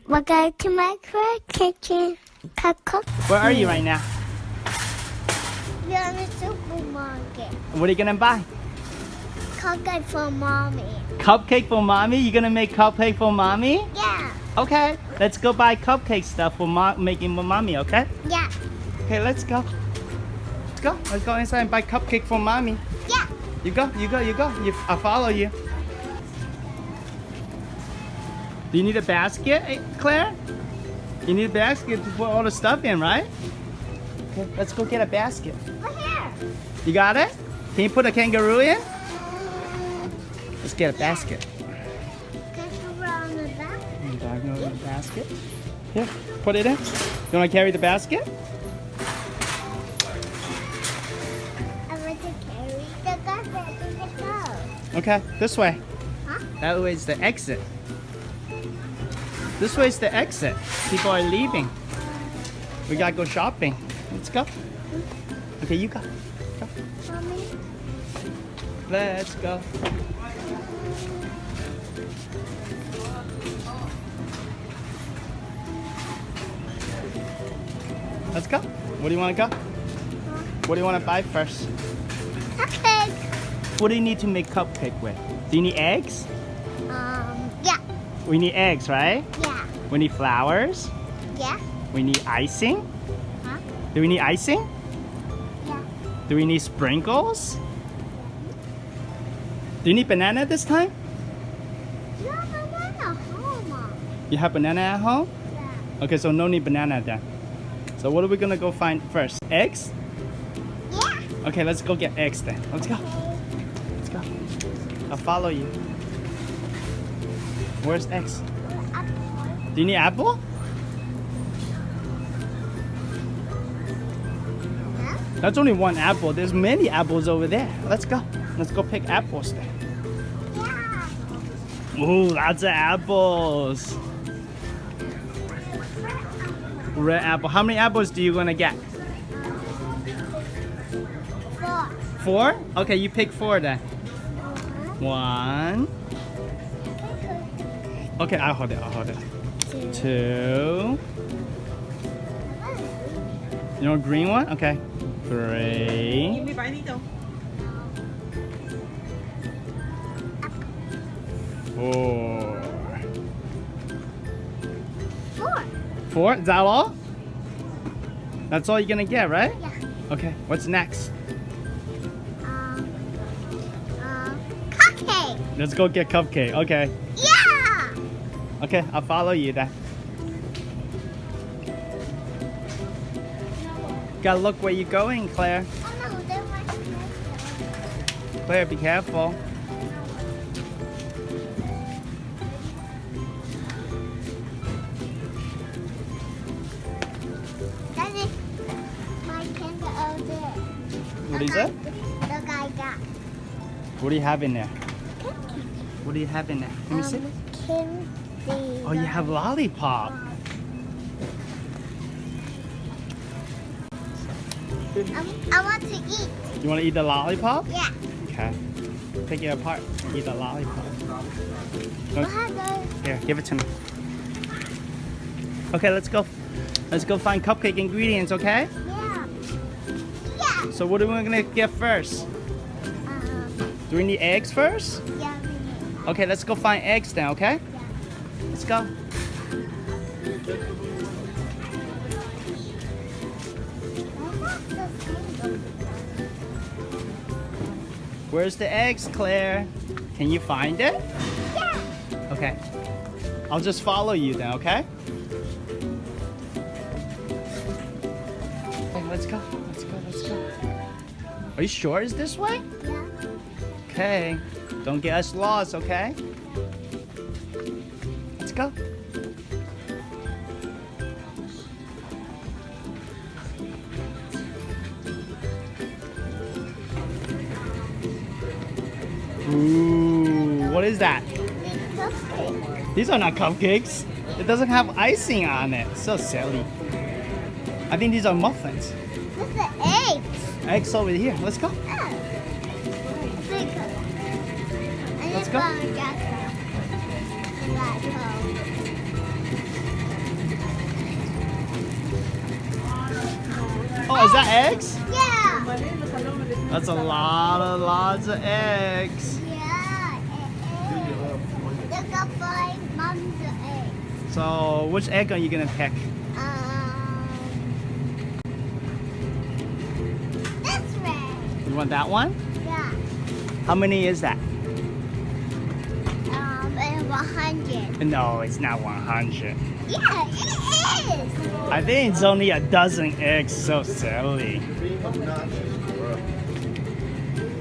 We're going to make her kitchen cook. Where are you right now? We're in the supermarket. What are you gonna buy? Cupcake for mommy. Cupcake for mommy? You gonna make cupcake for mommy? Yeah. Okay, let's go buy cupcake stuff for making for mommy, okay? Yeah. Okay, let's go. Let's go inside and buy cupcake for mommy. Yeah. You go. I'll follow you. Do you need a basket, Claire? You need a basket to put all the stuff in, right? Okay, let's go get a basket. We're here. You got it? Can you put a kangaroo in? Let's get a basket. Can you put it on the back? Diagonal the basket. Here, put it in. You want to carry the basket? I want to carry the garbage in the house. Okay, this way. Huh? That way is the exit. This way is the exit. People are leaving. We gotta go shopping. Let's go. Okay, you go. Mommy. Let's go. Let's go. Where do you want to go? What do you want to buy first? Cupcake. What do you need to make cupcake with? Do you need eggs? Yeah. We need eggs, right? Yeah. We need flowers. Yeah. We need icing. Huh? Do we need icing? Yeah. Do we need sprinkles? Do you need banana this time? You have a banana home, Mom. You have banana at home? Yeah. Okay, so no need banana then. So what are we gonna go find first? Eggs? Yeah. Okay, let's go get eggs then. Let's go. Let's go. I'll follow you. Where's eggs? Do you need apple? Huh? That's only one apple. There's many apples over there. Let's go. Let's go pick apples then. Yeah. Ooh, lots of apples. Red apple. How many apples do you gonna get? 4. 4? Okay, you pick 4 then. 1. Okay, I'll hold it. 2. You want green one? Okay. 3. May buy dito. 4. 4. 4? Is that all? That's all you're gonna get, right? Yeah. Okay, what's next? Cupcake. Let's go get cupcake. Okay. Yeah. Okay, I'll follow you then. Gotta look where you're going, Claire. Oh no, they're right there. Claire, be careful. Daddy, my candy over there. What is it? The guy got What do you have in there? What do you have in there? Let me see. candy. Oh, you have lollipop. I want to eat. You want to eat the lollipop? Yeah. Okay. Take it apart. Eat the lollipop. We'll have those. Here, give it to me. Okay, let's go. Let's go find cupcake ingredients, okay? Yeah. Yeah. So what are we gonna get first? Do we need eggs first? Yeah, we need. Okay, let's go find eggs then, okay? Yeah. Let's go. Where's the eggs, Claire? Can you find it? Yeah. Okay. I'll just follow you then, okay? Okay, let's go. Let's go. Are you sure it's this way? Yeah. Okay. Don't get us lost, okay? Let's go. Ooh, what is that? These are not cupcakes. It doesn't have icing on it. So silly. I think these are muffins. What's the eggs? Eggs over here. Let's go. Let's go. is that eggs? Yeah. That's lots of eggs. Yeah, it is. Look up my mom's egg. So which egg are you gonna pick? This way. You want that one? Yeah. How many is that? It's 100. No, it's not 100. Yeah, it is. I think it's only a dozen eggs. So silly.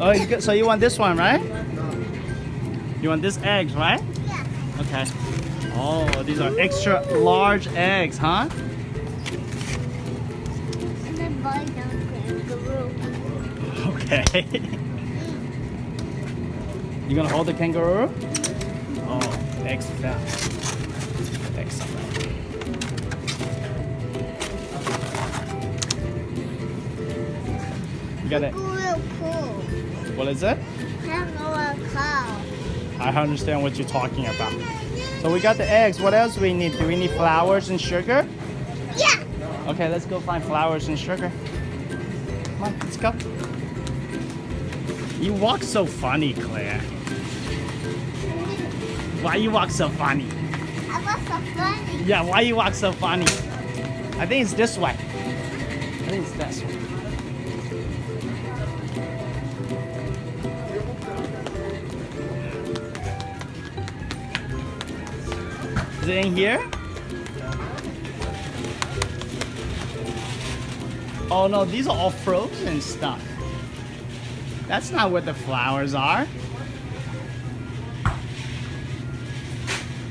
Oh, so you want this one, right? You want this eggs, right? Yeah. Okay. Oh, these are extra large eggs, huh? And then buy down kangaroo. Okay. You gonna hold the kangaroo? Oh, eggs fell. Eggs fell. You got it. Kangaroo pool. What is it? Kangaroo cow. I understand what you're talking about. So we got the eggs. What else do we need? Do we need flowers and sugar? Yeah. Okay, let's go find flowers and sugar. Come on, let's go. You walk so funny, Claire. Why you walk so funny? I was so funny. Yeah, why you walk so funny? I think it's this way. I think it's this way. Is it in here? Oh no, these are all frozen stuff. That's not where the flowers are.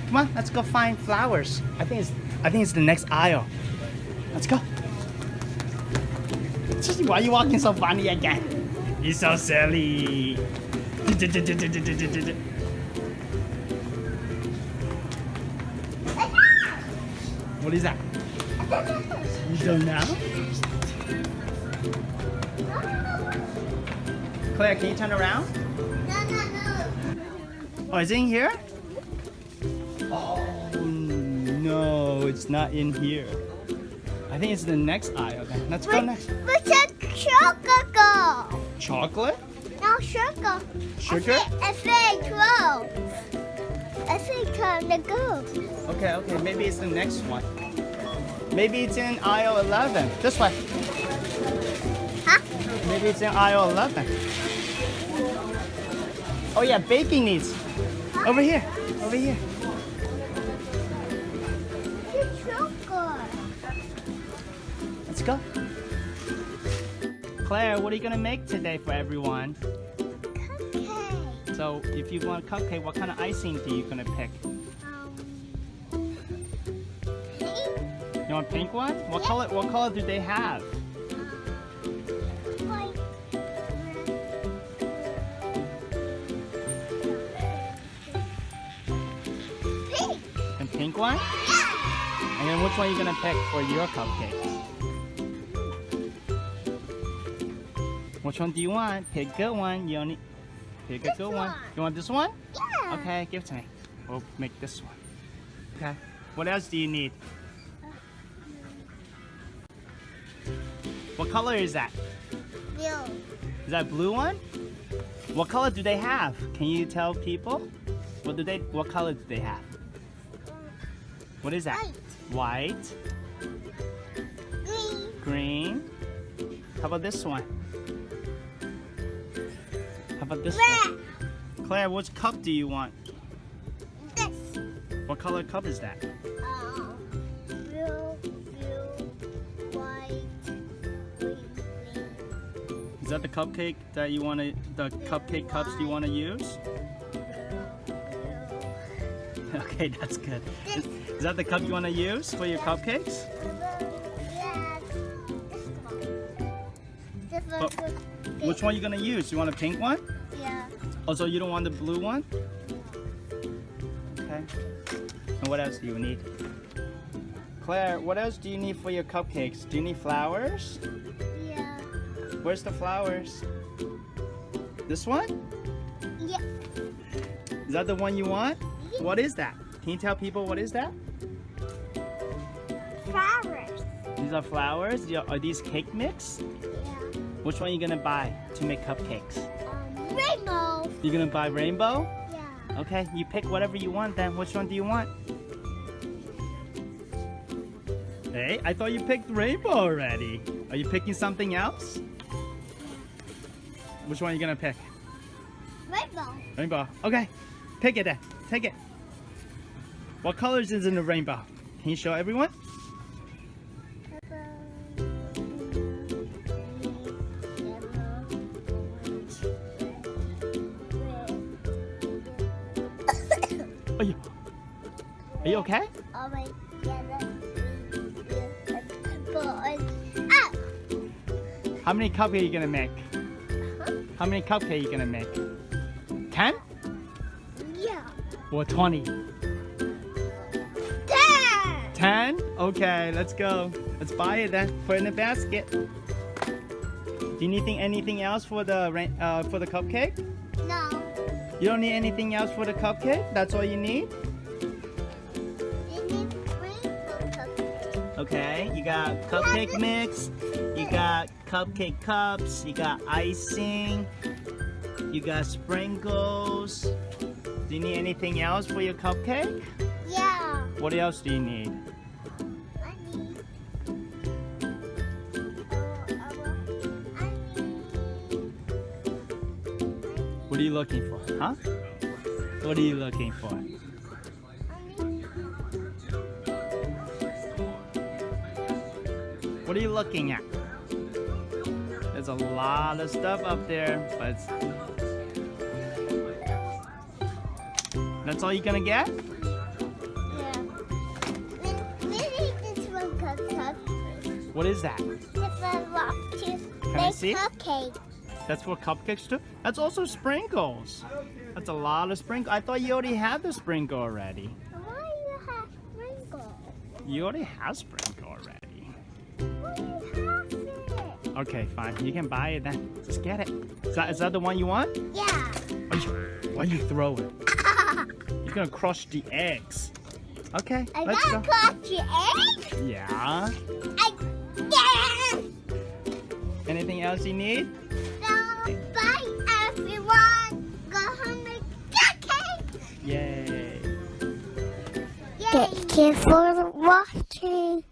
Come on, let's go find flowers. I think it's the next aisle. Let's go. Why are you walking so funny again? You're so silly. What is that? You don't know? Claire, can you turn around? No. Oh, is it in here? Oh, no, it's not in here. I think it's the next aisle then. Let's go next. Where's the chocolate? Chocolate? No, sugar. Sugar? I say 12. I say 12 to go. Okay, maybe it's the next one. Maybe it's in aisle 11. This way. Huh? Maybe it's in aisle 11. Oh yeah, baking needs. Over here. Over here. The chocolate. Let's go. Claire, what are you gonna make today for everyone? Cupcake. So if you want a cupcake, what kind of icing do you gonna pick? Pink. You want a pink one? What color do they have? White. Pink. A pink one? Yeah. And then which one are you gonna pick for your cupcake? Which one do you want? Pick a good one. You only pick a This good one. one. You want this one? Yeah. Okay, give it to me. We'll make this one. Okay. What else do you need? What color is that? Blue. Is that blue one? What color do they have? Can you tell people? What color do they have? What is that? White. Green. Green. How about this one? How about this Red. one? Claire, which cup do you want? This. What color cup is that? Blue, white, green. Is that the cupcake that you want to, the cupcake cups you want to use? Okay, that's good. Is that the cup you want to use for your cupcakes? Yeah. This one. But which one are you going to use? You want a pink one? Yeah. Oh, so you don't want the blue one? Okay. And what else do you need? Claire, what else do you need for your cupcakes? Do you need flowers? Yeah. Where's the flowers? This one? Yeah. Is that the one you want? What is that? Can you tell people what is that? Flowers. These are flowers. Are these cake mix? Yeah. Which one are you gonna buy to make cupcakes? Rainbow. You're gonna buy rainbow? Yeah. Okay, you pick whatever you want then. Which one do you want? Hey, I thought you picked rainbow already. Are you picking something else? Which one are you gonna pick? Rainbow. Rainbow. Okay, pick it then. Take it. What colors is in the rainbow? Can you show everyone? Are you okay? Orange, yellow, purple, and up. How many cupcakes are you gonna make? How many cupcakes are you gonna make? 10? Yeah. Or 20? 10. 10? Okay, let's go. Let's buy it then. Put it in the basket. Do you need anything else for the cupcake? No. You don't need anything else for the cupcake? That's all you need? You need rainbow cupcake. Okay, you got cupcake mix, you got cupcake cups, you got icing, you got sprinkles. Do you need anything else for your cupcake? Yeah. What else do you need? I need. What are you looking for? Huh? What are you looking for? What are you looking at? There's a lot of stuff up there, but that's all you're gonna get? Yeah. Maybe this one cupcake. What is that? This one rock to I make see? cupcake. That's for cupcakes too? That's also sprinkles. That's a lot of sprinkles. I thought you already had the sprinkle already. Why you have sprinkle? You already have sprinkle already. Why you have it? Okay, fine. You can buy it then. Just get it. Is that the one you want? Yeah. Why you throw it? You're gonna crush the eggs. Okay, I let's got go. caught your egg. Yeah. Yeah. Anything else you need? So, bye everyone. Go home and cupcake. Yay. Thank you for watching.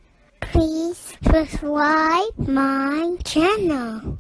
Please subscribe my channel.